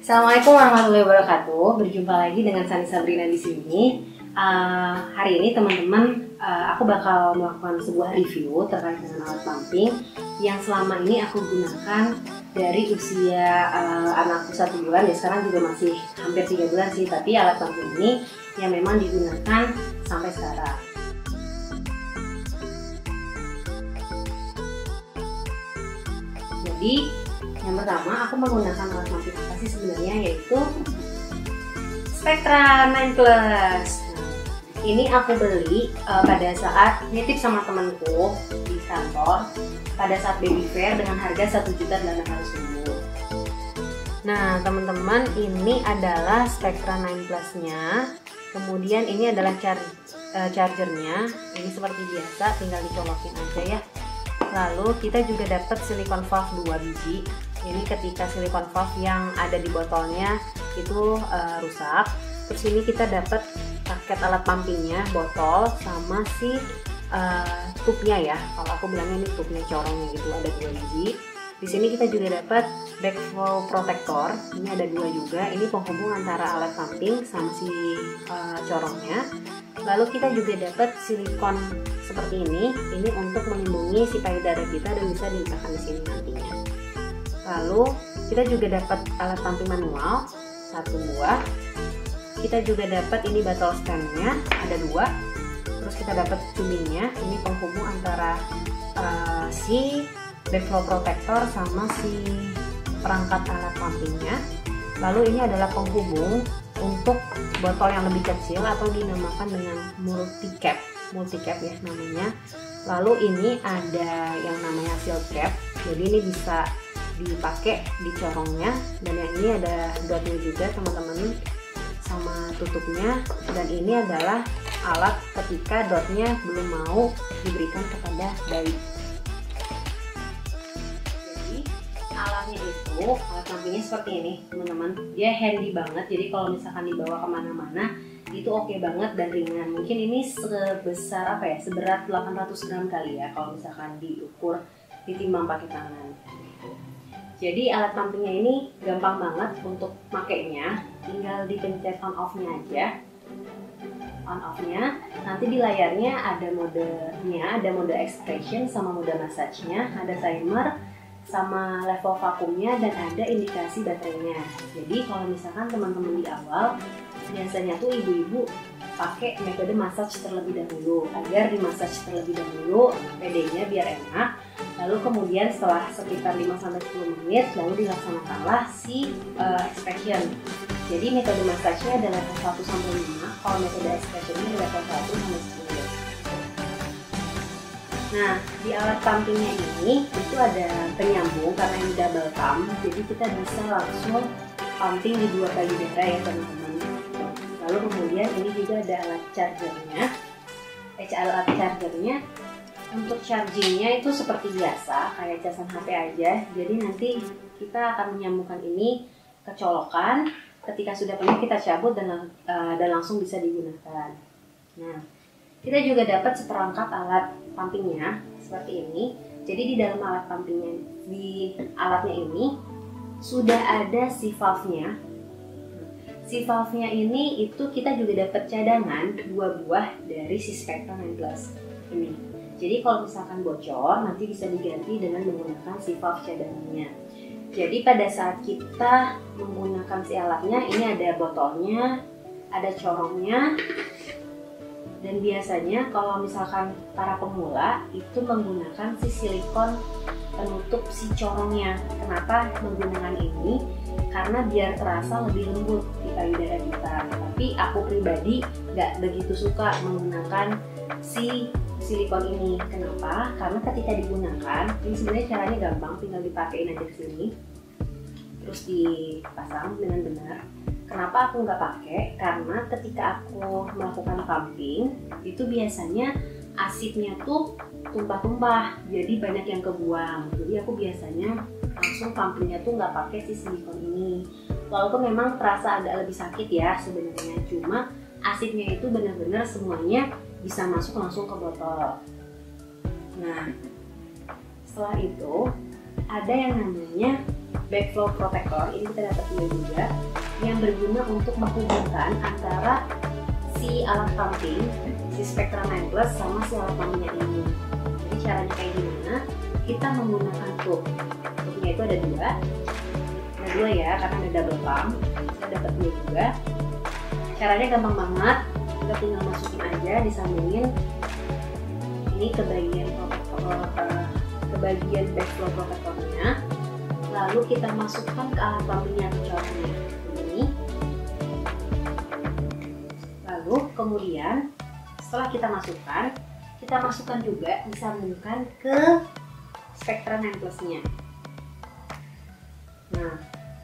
Assalamualaikum warahmatullahi wabarakatuh. Berjumpa lagi dengan Sani Sabrina di sini. Hari ini teman-teman, aku bakal melakukan sebuah review terkait dengan alat pumping yang selama ini aku gunakan dari usia anakku 1 bulan, ya sekarang juga masih hampir 3 bulan sih, tapi alat pumping ini yang memang digunakan sampai sekarang. Jadi yang pertama aku menggunakan alat pumping apa sih sebenarnya, yaitu Spectra 9 Plus. Ini aku beli pada saat nitip sama temanku di kantor pada saat baby fair dengan harga Rp1.800.000. Nah teman-teman, ini adalah Spectra 9 Plus-nya. Kemudian ini adalah chargernya. Ini seperti biasa, tinggal dicolokin aja ya. Lalu kita juga dapat silikon valve 2 biji. Ini ketika silikon valve yang ada di botolnya itu rusak. Terus ini kita dapat paket alat pumpingnya, botol sama si tubnya ya. Kalau aku bilangnya ini tubnya, corongnya gitu, ada 2 biji. Di sini kita juga dapat backflow protector. Ini ada 2 juga. Ini penghubung antara alat pumping sama si corongnya. Lalu kita juga dapat silikon seperti ini untuk melindungi si payudara kita dan bisa diletakkan di sini nantinya. Lalu kita juga dapat alat pumping manual 1 buah. Kita juga dapat ini bottle stand-nya ada 2. Terus kita dapat tubingnya, ini penghubung antara si backflow protector sama si perangkat alat pumpingnya. Lalu ini adalah penghubung untuk botol yang lebih kecil atau dinamakan dengan multi-cap ya namanya. Lalu ini ada yang namanya seal cap, jadi ini bisa dipakai di corongnya, dan yang ini ada dotnya juga teman-teman sama tutupnya. Dan ini adalah alat ketika dotnya belum mau diberikan kepada bayi. Jadi alatnya itu, alat pumpingnya seperti ini teman-teman, dia handy banget. Jadi kalau misalkan dibawa kemana-mana itu oke banget dan ringan. Mungkin ini sebesar apa ya, seberat 800 gram kali ya kalau misalkan diukur, ditimbang pakai tangan. Jadi alat pumpingnya ini gampang banget untuk makainya, tinggal dipencet on off-nya aja. On off-nya, nanti di layarnya ada modenya, ada mode expression sama mode massage-nya, ada timer sama level vakumnya, dan ada indikasi baterainya. Jadi kalau misalkan teman-teman di awal, biasanya tuh ibu-ibu pakai metode massage terlebih dahulu, agar dimassage terlebih dahulu PD-nya biar enak. Lalu kemudian setelah sekitar 5-10 menit lalu dilaksanakanlah si expression. Jadi metode massage-nya adalah level 1-5, kalau metode expression-nya adalah level 1-10. Nah, di alat pumpingnya ini itu ada penyambung karena ini double pump, jadi kita bisa langsung pumping di 2 payudara ya teman-teman. Lalu kemudian ini juga ada alat chargernya. Alat chargernya untuk chargingnya itu seperti biasa kayak casan HP aja. Jadi nanti kita akan menyambungkan ini ke colokan. Ketika sudah penuh kita cabut dan langsung bisa digunakan. Nah, kita juga dapat seperangkat alat pumpingnya seperti ini. Jadi di dalam alat pumpingnya, di alatnya ini sudah ada si valve-nya. Si valve-nya ini itu kita juga dapat cadangan 2 buah dari si Spectra 9 Plus ini. Jadi kalau misalkan bocor nanti bisa diganti dengan menggunakan si valve cadangannya. Jadi pada saat kita menggunakan si alatnya, ini ada botolnya, ada corongnya. Dan biasanya kalau misalkan para pemula itu menggunakan si silikon penutup si corongnya. Kenapa menggunakan ini? Karena biar terasa lebih lembut di payudara kita. Tapi aku pribadi nggak begitu suka menggunakan si silikon ini. Kenapa? Karena ketika digunakan, ini sebenarnya caranya gampang, tinggal dipakein aja ke sini, terus dipasang dengan benar. Kenapa aku nggak pakai? Karena ketika aku melakukan pumping itu biasanya asitnya tuh tumpah-tumpah, jadi banyak yang kebuang. Jadi aku biasanya langsung pumpingnya tuh nggak pakai si silikon ini. Walaupun memang terasa agak lebih sakit ya sebenarnya, cuma asitnya itu benar-benar semuanya bisa masuk langsung ke botol. Nah, setelah itu ada yang namanya backflow protector, ini kita dapat dua juga, yang berguna untuk menghubungkan antara si alat pumping, si Spectra 9 Plus sama si alat pumpingnya ini. Jadi caranya kayak gimana? Kita menggunakan tubnya itu ada dua ya, karena ada double pump. Kita dapat dua juga. Caranya gampang banget, kita tinggal masukin aja, disambungin ini ke bagian backflow protectornya, lalu kita masukkan ke alat pumpingnya coraknya ini. Lalu kemudian setelah kita masukkan juga, disambungkan ke Spectra 9 Plus-nya. Nah,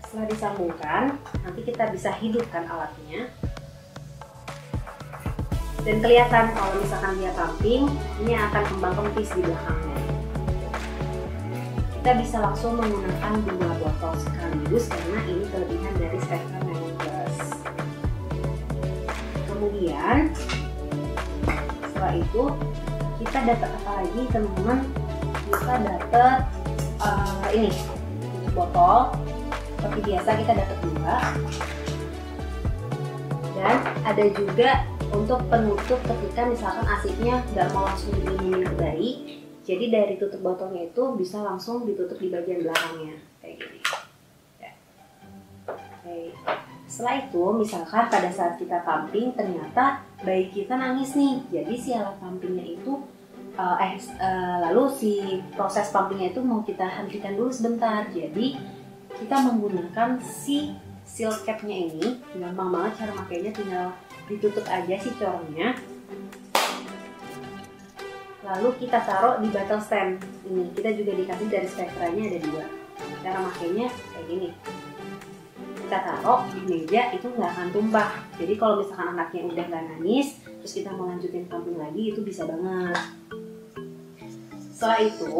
setelah disambungkan, nanti kita bisa hidupkan alatnya. Dan kelihatan kalau misalkan dia pumping, ini akan kembang kempis di belakangnya. Kita bisa langsung menggunakan dua botol sekaligus karena ini kelebihan dari Spectra 9 Plus. Kemudian setelah itu kita dapat apa lagi teman-teman? Kita dapat ini botol seperti biasa, kita dapat dua, dan ada juga untuk penutup ketika misalkan asapnya nggak mau langsung didiemin ke bayi. Jadi dari tutup botolnya itu bisa langsung ditutup di bagian belakangnya kayak gini ya. Oke. Setelah itu misalkan pada saat kita pumping ternyata bayi kita nangis nih, jadi si alat pumpingnya itu lalu si proses pumpingnya itu mau kita hentikan dulu sebentar. Jadi kita menggunakan si seal capnya ini, gampang banget cara makainya, tinggal ditutup aja si corongnya, lalu kita taruh di bottle stand ini. Kita juga dikasih dari Spectranya ada dua. Cara makainya kayak gini, kita taruh di meja, itu nggak akan tumpah. Jadi kalau misalkan anaknya udah nggak nangis terus kita mau lanjutin pumping lagi, itu bisa banget. Setelah itu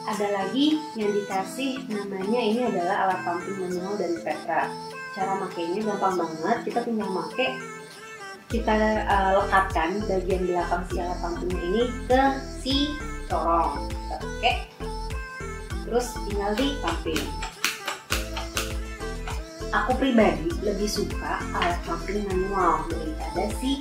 ada lagi yang dikasih, namanya ini adalah alat pumping manual dari Spectra. Cara makainya gampang banget, kita tinggal pakai, kita lekatkan bagian belakang si alat pumpingnya ini ke si corong, kita pakai, terus tinggal di pumping. Aku pribadi lebih suka alat pumping manual daripada si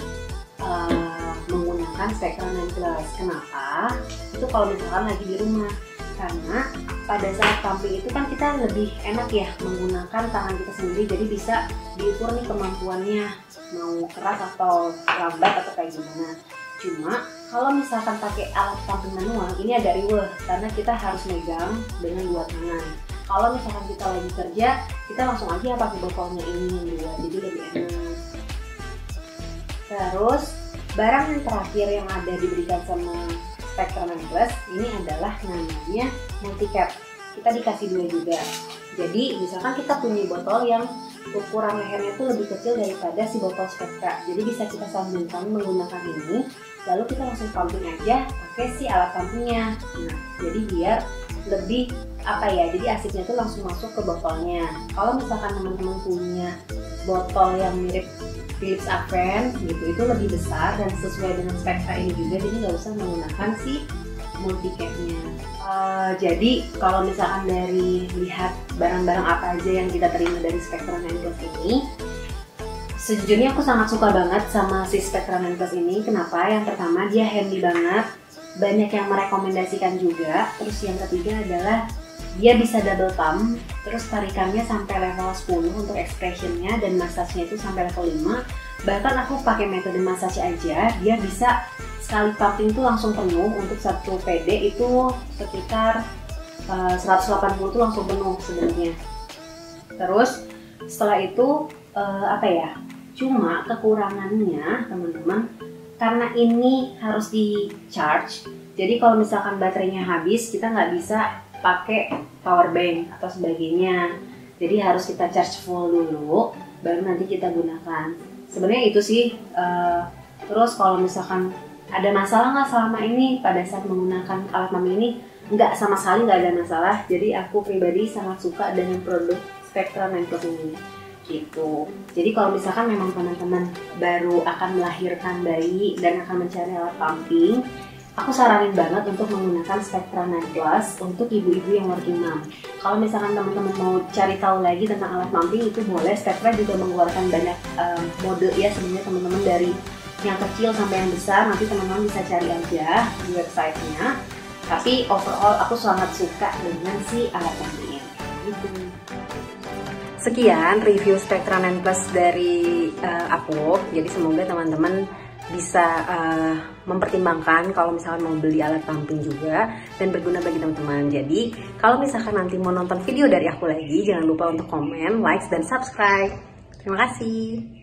menggunakan Spectra 9 Plus. Kenapa? Itu kalau misalkan lagi di rumah, karena pada saat pumping itu kan kita lebih enak ya menggunakan tangan kita sendiri, jadi bisa diukur nih kemampuannya mau keras atau lambat atau kayak gimana. Cuma kalau misalkan pakai alat pumping manual ini agak ribet karena kita harus megang dengan dua tangan. Kalau misalkan kita lagi kerja, kita langsung aja pakai botolnya ini dua, jadi lebih enak. Terus barang yang terakhir yang ada diberikan sama Spectra 9 Plus ini adalah namanya multicap. Kita dikasih dua juga. Jadi misalkan kita punya botol yang ukuran lehernya itu lebih kecil daripada si botol Spectra, jadi bisa kita sambungkan menggunakan ini, lalu kita langsung pumping aja pakai si alat pumpingnya. Nah, jadi biar lebih jadi asapnya itu langsung masuk ke botolnya. Kalau misalkan teman-teman punya botol yang mirip Philips Avent gitu, itu lebih besar dan sesuai dengan Spectra ini juga, jadi nggak usah menggunakan si multicapnya. Jadi kalau misalkan dari lihat barang-barang apa aja yang kita terima dari Spectra 9 Plus ini, sejujurnya aku sangat suka banget sama si Spectra 9 Plus ini. Kenapa? Yang pertama, dia handy banget, banyak yang merekomendasikan juga. Terus yang ketiga adalah dia bisa double pump, terus tarikannya sampai level 10 untuk expressionnya, dan massage-nya itu sampai level 5. Bahkan aku pakai metode massage aja, dia bisa sekali pumping tuh langsung penuh. Untuk satu PD itu sekitar 180 tuh langsung penuh sebenarnya. Terus setelah itu cuma kekurangannya teman-teman, karena ini harus di charge, jadi kalau misalkan baterainya habis kita nggak bisa pakai power bank atau sebagainya, jadi harus kita charge full dulu baru nanti kita gunakan. Sebenarnya itu sih. Terus kalau misalkan ada masalah nggak selama ini pada saat menggunakan alat pumping ini? Nggak, sama sekali nggak ada masalah. Jadi aku pribadi sangat suka dengan produk Spectra 9 Plus ini gitu. Jadi kalau misalkan memang teman-teman baru akan melahirkan bayi dan akan mencari alat pumping, aku saranin banget untuk menggunakan Spectra 9 Plus untuk ibu-ibu yang working mom. Kalau misalkan teman-teman mau cari tahu lagi tentang alat pumping, itu boleh. Spectra juga mengeluarkan banyak mode ya sebenarnya teman-teman, dari yang kecil sampai yang besar. Nanti teman-teman bisa cari aja di websitenya. Tapi overall aku sangat suka dengan si alat pumping ini. Gitu. Sekian review Spectra 9 Plus dari aku. Jadi semoga teman-teman bisa mempertimbangkan kalau misalkan mau beli alat pumping juga, dan berguna bagi teman-teman. Jadi kalau misalkan nanti mau nonton video dari aku lagi, jangan lupa untuk komen, like, dan subscribe. Terima kasih.